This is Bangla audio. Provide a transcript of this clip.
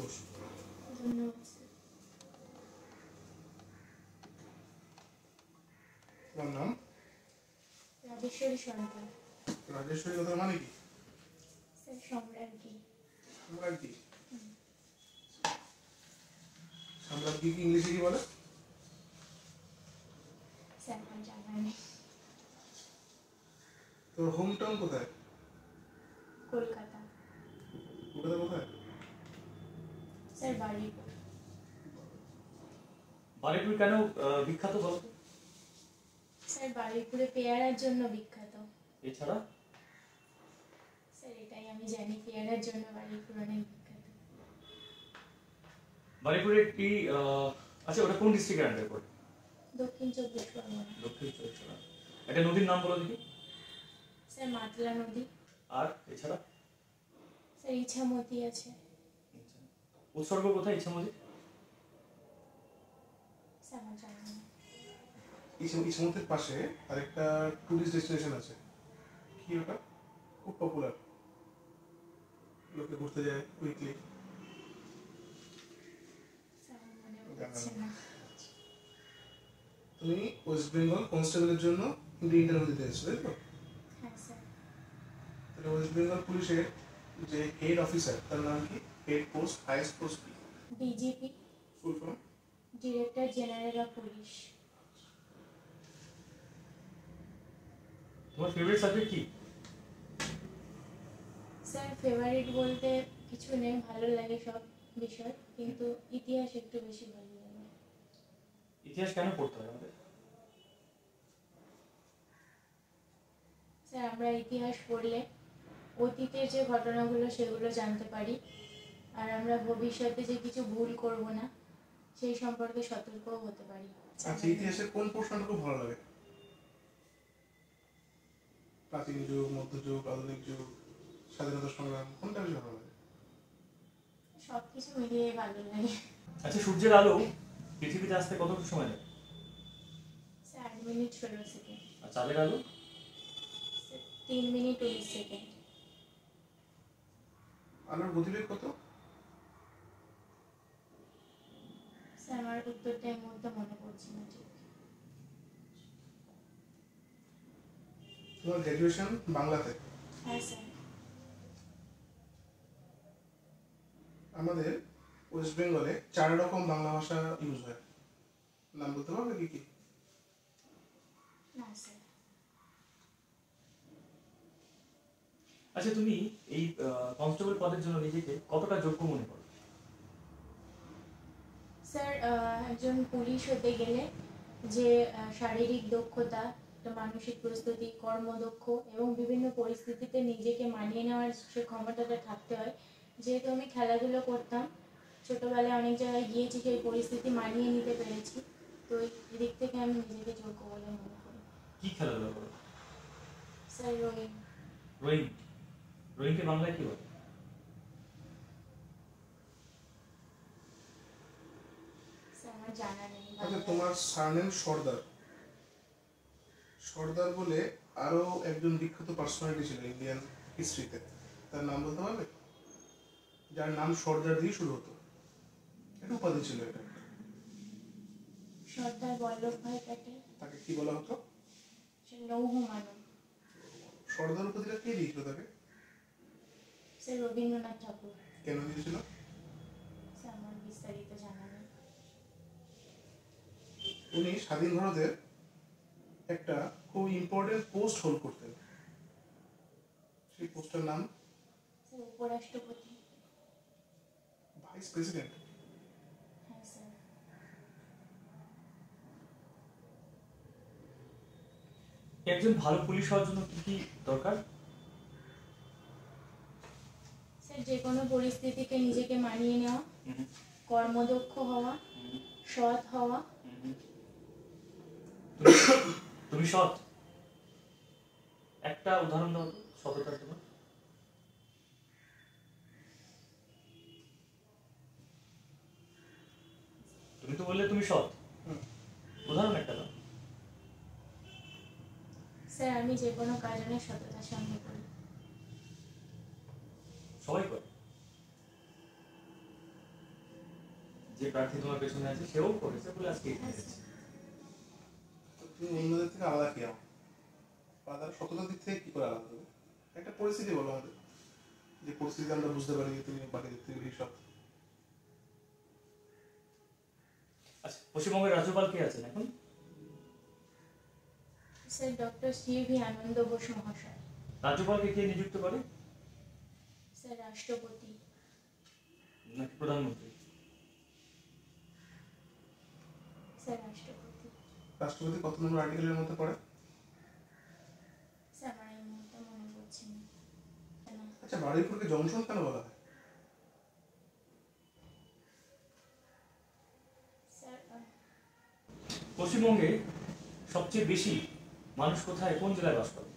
বসো। ধন্যবাদ স্যার। তোমার নাম? রাজেশ্বরী সরকার। রাজেশ্বরী কথার মানে কি? স্যার সম্রাজ্ঞী। সম্রাজ্ঞী? সম্রাজ্ঞী কি ইংলিশে কি বলে? স্যার আমার জানা নেই। তোর হোম টাউন কোথায়? কলকাতা। কলকাতা কোথায়? স্যার বারুইপুর। বারুইপুর কেন বিখ্যাত বলতো? স্যার বারুইপুরে পেয়ারার জন্য বিখ্যাত। এছাড়া? স্যার এটাই আমি জানি, পেয়ারার জন্য বারুইপুর অনেক বিখ্যাত। বারুইপুরে কি আচ্ছা ওটা কোন ডিস্ট্রিক্টের আন্ডারে পড়ে? দক্ষিণ চব্বিশ পরগনা। দক্ষিণ চব্বিশ পরগনা। একটা নদীর নাম বলো দেখি। স্যার মাতলা নদী। আর এছাড়া? স্যার ইছামতি আছে। উৎসর্গ কোথায় ইছামতি? স্যার আমার জানা নেই। ইছামতির পাশে আরেকটা টুরিস্ট ডেস্টিনেশন আছে, কি ওটা? খুব পপুলার, লোকে ঘুরতে যায় উইকলি। স্যার মনে পড়ছে না। তুমি ওয়েস্ট বেঙ্গল কনস্টেবলের জন্য ইন্টারভিউ দিতে এসেছো, তাই তো? হ্যাঁ স্যার। তাহলে ওয়েস্ট বেঙ্গল পুলিশের যে হেড অফিসার তার নাম কি? হেড পোস্ট, হাইয়েস্ট পোস্ট কি? DGP. Full form? Director general of police. তোমার ফেভারিট সাবজেক্ট কি? স্যার ফেভারিট বলতে কিছু নেই, ভালো লাগে সব বিষয়, কিন্তু ইতিহাস একটু বেশি ভালো লাগে। ইতিহাস কেন পড়তে হয় আমাদের? স্যার আমরা ইতিহাস পড়লে অতীতের যে ঘটনাগুলো সেগুলো জানতে পারি, আর আমরা ভবিষ্যতে যে কিছু ভুল করব না সেই সম্পর্কে সতর্কও হতে পারি। আচ্ছা, ইতিহাসের কোন পোর্শনটা খুব ভালো লাগে? প্রাচীন যুগ, মধ্যযুগ, আধুনিক যুগ, স্বাধীনতা সংগ্রাম, কোনটা বেশি ভালো লাগে? সব কিছু মিলিয়ে ভালো লাগে। আচ্ছা সূর্যের আলো পৃথিবীতে আসতে কতক্ষণ সময় লাগে? Sir 8 minute 16 second. আর চাঁদের আলো? 3 মিনিট 19 সেকেন্ড। আলোর গতিবেগ কত? স্যার আমার উত্তরটা এই মুহূর্তে মনে পড়ছে না ঠিক। তোমার গ্র্যাজুয়েশন বাংলাতে? হ্যাঁ স্যার। আমাদের ওয়েস্ট বেঙ্গলে 4 রকম বাংলা ভাষা ইউজ হয়, নাম বলতে পারবে কি কি? না স্যার। আচ্ছা তুমি এই কনস্টেবল পদের জন্য নিজেকে কতটা যোগ্য মনে করো? স্যার একজন পুলিশ হতে গেলে যে শারীরিক দক্ষতা, মানসিক প্রস্তুতি, কর্মদক্ষ এবং বিভিন্ন পরিস্থিতিতে নিজেকে মানিয়ে নেওয়ার সে ক্ষমতাটা থাকতে হয়। যেহেতু আমি খেলাধুলো করতাম, ছোটোবেলায় অনেক জায়গায় গিয়েছি, সেই পরিস্থিতি মানিয়ে নিতে পেরেছি, তো এদিক থেকে আমি নিজেকে যোগ্য বলে মনে করি। কি খেলাধুলা করো? Sir rowing. রোয়িং? রোয়িংকে বাংলায় কি বলে? স্যার আমার জানা নেই। আচ্ছা, তোমার সারনেম সর্দার, সর্দার বলে আরো একজন বিখ্যাত পার্সোনালিটি ছিল ইন্ডিয়ান হিস্ট্রিতে, তার নাম বলতে পারবে? যার নাম সর্দার দিয়ে শুরু হতো, একটা উপাধি ছিল এটা। সর্দার বল্লভভাই প্যাটেল। তাকে কি বলা হতো? সে লৌহ মানব। সর্দার উপাধিটা কে দিয়েছিল তাকে? স্যার রবীন্দ্রনাথ ঠাকুর। কেন দিয়েছিল? স্যার আমার বিস্তারিত জানা নেই। উনি স্বাধীন ভারতের একটা খুব ইম্পর্টেন্ট পোস্ট হোল্ড করতেন, সেই পোস্টের নাম? স্যার উপরাষ্ট্রপতি। Vice president? হ্যাঁ স্যার। একজন ভালো পুলিশ হওয়ার জন্য কি কি দরকার? স্যার যে কোনো পরিস্থিতিকে নিজেকে মানিয়ে নেওয়া, কর্মদক্ষ হওয়া, সৎ হওয়া। তুমি সৎ? একটা উদাহরণ দাও তো সততার জন্য। তুমি তো বললে তুমি সৎ, উদাহরণ একটা দাও। স্যার আমি যে কোনো কাজ অনেক সততার সঙ্গে করি। সবাই করে? যে প্রার্থী তোমার পেছনে আছে সেও করেছে বলে আজকে এখানে এসেছে। তো তুমি অন্যদের থেকে আলাদা কি হও? বা তারা সততার দিক থেকে কি করে আলাদা হবে? একটা পরিস্থিতি বলো আমাদের, যে পরিস্থিতি আমরা বুঝতে পারি যে তুমি বাকিদের থেকে বেশি সৎ। আচ্ছা, পশ্চিমবঙ্গের রাজ্যপাল কে আছেন এখন? স্যার ডক্টর সিভি আনন্দ বোস মহাশয়। রাজ্যপালকে কে নিযুক্ত করে? স্যার রাষ্ট্রপতি। নাকি প্রধানমন্ত্রী? স্যার রাষ্ট্রপতি। রাষ্ট্রপতি কত নম্বর আর্টিকেলের মধ্যে পড়ে? স্যার আমার এই মুহূর্তে মনে পড়ছে না। কেন? আচ্ছা, বারুইপুরকে জংশন কেন বলা হয়? স্যার পশ্চিমবঙ্গে সবচেয়ে বেশি মানুষ কোথায়, কোন জেলায় বাস করে?